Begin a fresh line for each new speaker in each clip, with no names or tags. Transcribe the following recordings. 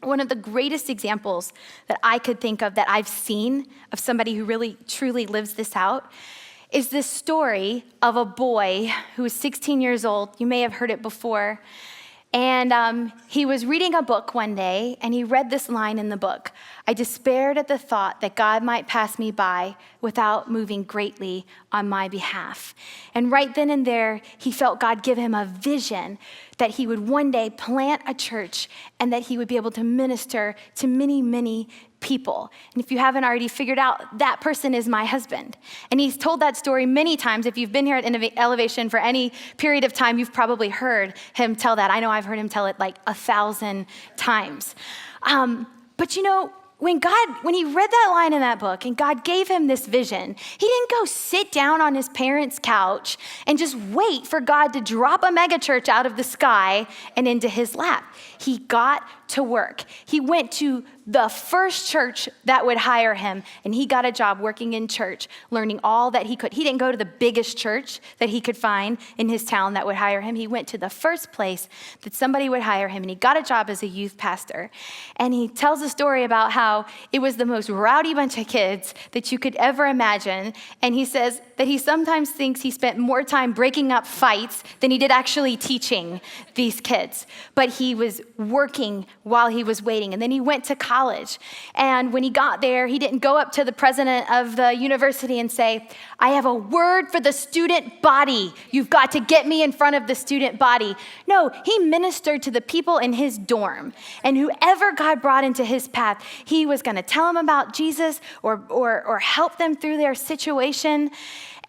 One of the greatest examples that I could think of that I've seen of somebody who really, truly lives this out is this story of a boy who was 16 years old. You may have heard it before. And he was reading a book one day, and he read this line in the book: "I despaired at the thought that God might pass me by without moving greatly on my behalf." And right then and there, he felt God give him a vision that he would one day plant a church and that he would be able to minister to many, many people. And if you haven't already figured out, that person is my husband. And he's told that story many times. If you've been here at Elevation for any period of time, you've probably heard him tell that. I know I've heard him tell it like 1,000 times. But you know, when he read that line in that book and God gave him this vision, he didn't go sit down on his parents' couch and just wait for God to drop a megachurch out of the sky and into his lap. He got to work. He went to the first church that would hire him, and he got a job working in church, learning all that he could. He didn't go to the biggest church that he could find in his town that would hire him. He went to the first place that somebody would hire him, and he got a job as a youth pastor. And he tells a story about how it was the most rowdy bunch of kids that you could ever imagine. And he says that he sometimes thinks he spent more time breaking up fights than he did actually teaching these kids. But he was working while he was waiting. And then he went to college. And when he got there, he didn't go up to the president of the university and say, "I have a word for the student body. You've got to get me in front of the student body." No, he ministered to the people in his dorm. And whoever God brought into his path, he was going to tell them about Jesus or help them through their situation.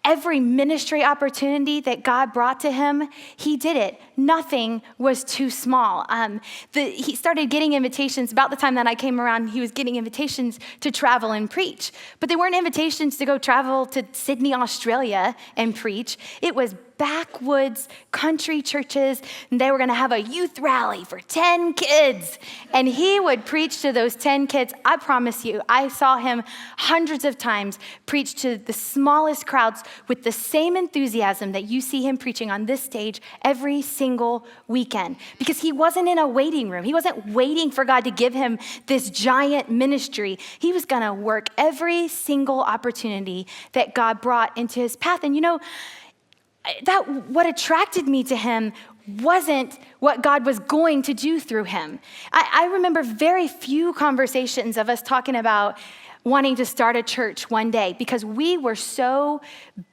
Every ministry opportunity that God brought to him, he did it. Nothing was too small. He started getting invitations. About the time that I came around, he was getting invitations to travel and preach. But they weren't invitations to go travel to Sydney, Australia and preach. It was backwoods country churches, and they were going to have a youth rally for 10 kids. And he would preach to those 10 kids. I promise you, I saw him hundreds of times preach to the smallest crowds with the same enthusiasm that you see him preaching on this stage every single weekend. Because he wasn't in a waiting room. He wasn't waiting for God to give him this giant ministry. He was going to work every single opportunity that God brought into his path. And you know, what attracted me to him wasn't what God was going to do through him. I remember very few conversations of us talking about wanting to start a church one day because we were so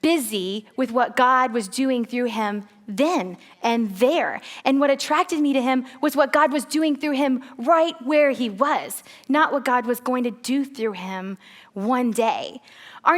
busy with what God was doing through him then and there. And what attracted me to him was what God was doing through him right where he was, not what God was going to do through him one day.